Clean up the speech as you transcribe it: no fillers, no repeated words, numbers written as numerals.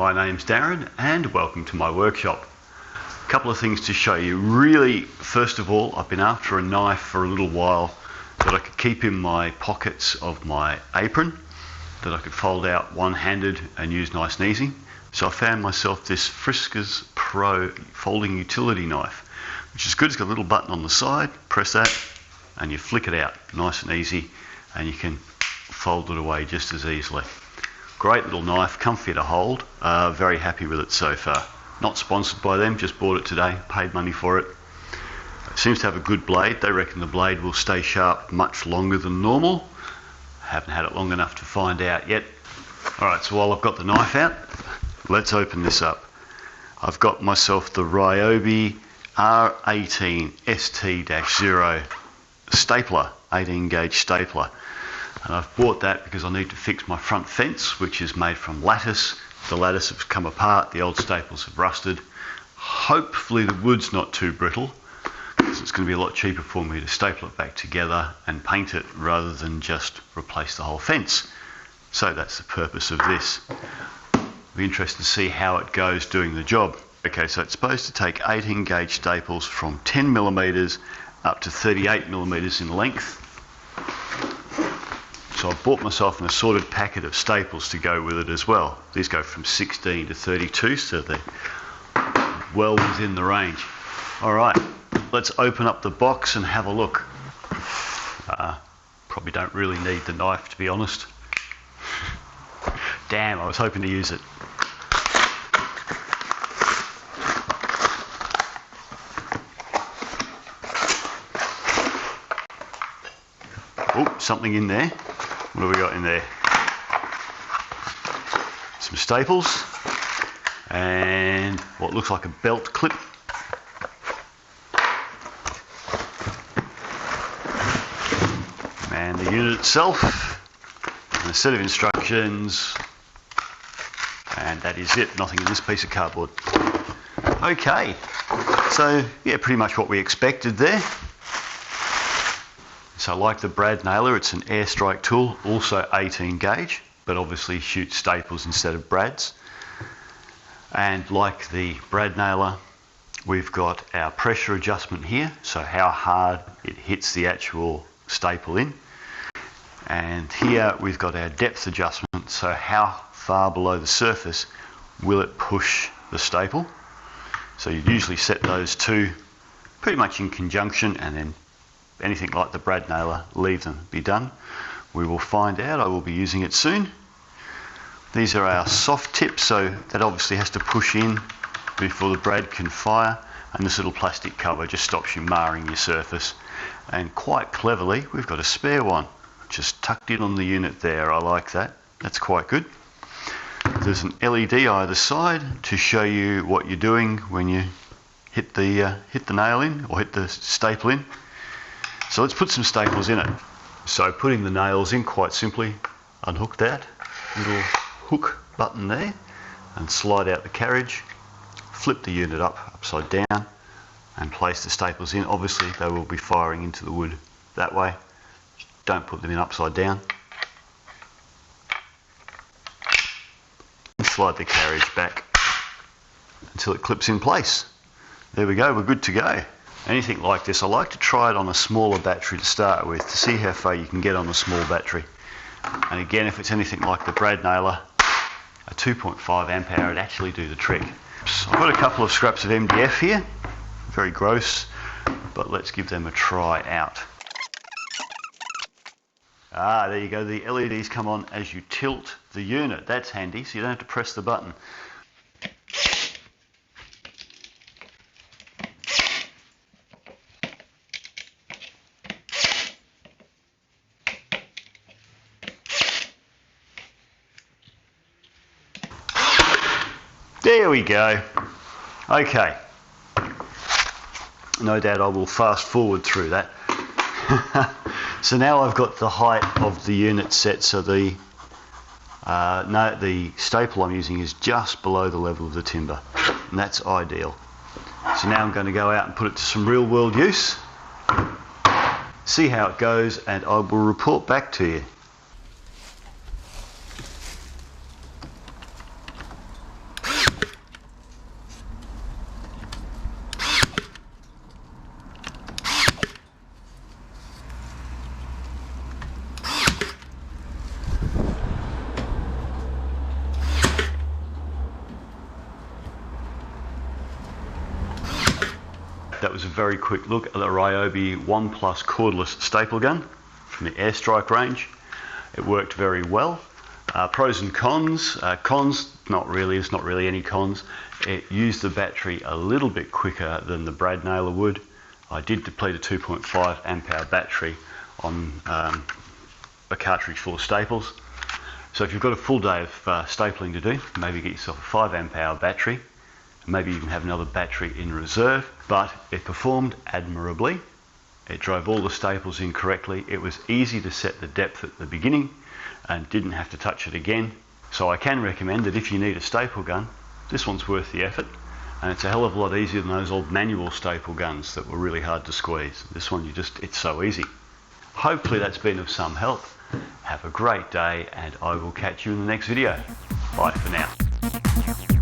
My name's Darren and welcome to my workshop. A couple of things to show you. Really, first of all, I've been after a knife for a little while that I could keep in my pockets of my apron, that I could fold out one-handed and use nice and easy. So I found myself this Friska's Pro folding utility knife, which is good. It's got a little button on the side, press that and you flick it out nice and easy, and you can fold it away just as easily. Great little knife, comfy to hold. Very happy with it so far. Not sponsored by them, just bought it today, paid money for it. It seems to have a good blade. They reckon the blade will stay sharp much longer than normal. Haven't had it long enough to find out yet. Alright, so while I've got the knife out, let's open this up. I've got myself the Ryobi R18ST-0 stapler, 18 gauge stapler. And I've bought that because I need to fix my front fence, which is made from lattice. The lattice has come apart, the old staples have rusted. Hopefully the wood's not too brittle, because it's going to be a lot cheaper for me to staple it back together and paint it rather than just replace the whole fence. So that's the purpose of this. I'll be interested to see how it goes doing the job. Okay, so it's supposed to take 18 gauge staples from 10 millimeters up to 38 millimeters in length. So I've bought myself an assorted packet of staples to go with it as well. These go from 16 to 32, so they're well within the range. Alright, let's open up the box and have a look. Probably don't really need the knife, to be honest. Damn, I was hoping to use it. Oh, something in there. What have we got in there? Some staples and what looks like a belt clip. And the unit itself, and a set of instructions, and that is it. Nothing in this piece of cardboard. Okay, so yeah, pretty much what we expected there. So like the brad nailer, it's an Airstrike tool, also 18 gauge, but obviously shoots staples instead of brads. And like the brad nailer, we've got our pressure adjustment here, so how hard it hits the actual staple in. And here we've got our depth adjustment, so how far below the surface will it push the staple. So you usually set those two pretty much in conjunction, and then anything like the brad nailer, leave them be done. We will find out. I will be using it soon. These are our soft tips, so that obviously has to push in before the brad can fire, and this little plastic cover just stops you marring your surface. And quite cleverly, we've got a spare one just tucked in on the unit there. I like that. That's quite good. There's an LED either side to show you what you're doing when you hit the nail in, or hit the staple in. So let's put some staples in it. So putting the nails in, quite simply, unhook that little hook button there and slide out the carriage, flip the unit upside down and place the staples in. Obviously they will be firing into the wood that way. Don't put them in upside down. And slide the carriage back until it clips in place. There we go, we're good to go. Anything like this, I like to try it on a smaller battery to start with, to see how far you can get on a small battery. And again, if it's anything like the brad nailer, a 2.5 amp hour would actually do the trick. So I've got a couple of scraps of MDF here, very gross, but let's give them a try out. There you go, the LEDs come on as you tilt the unit. That's handy, so you don't have to press the button. There we go. Okay. No doubt I will fast forward through that. So now I've got the height of the unit set, so the staple I'm using is just below the level of the timber, and that's ideal. So now I'm going to go out and put it to some real world use, see how it goes, and I will report back to you. that was a very quick look at the Ryobi One Plus cordless staple gun from the Airstrike range. It worked very well. Pros and cons. Cons, not really, there's not really any cons. It used the battery a little bit quicker than the brad nailer would. I did deplete a 2.5 amp hour battery on a cartridge full of staples. So if you've got a full day of stapling to do, maybe get yourself a 5 amp hour battery, maybe even have another battery in reserve. But it performed admirably. It drove all the staples in correctly. It was easy to set the depth at the beginning and didn't have to touch it again. So I can recommend that if you need a staple gun, this one's worth the effort, and it's a hell of a lot easier than those old manual staple guns that were really hard to squeeze. This one, it's so easy. Hopefully that's been of some help. Have a great day, and I will catch you in the next video. Bye for now.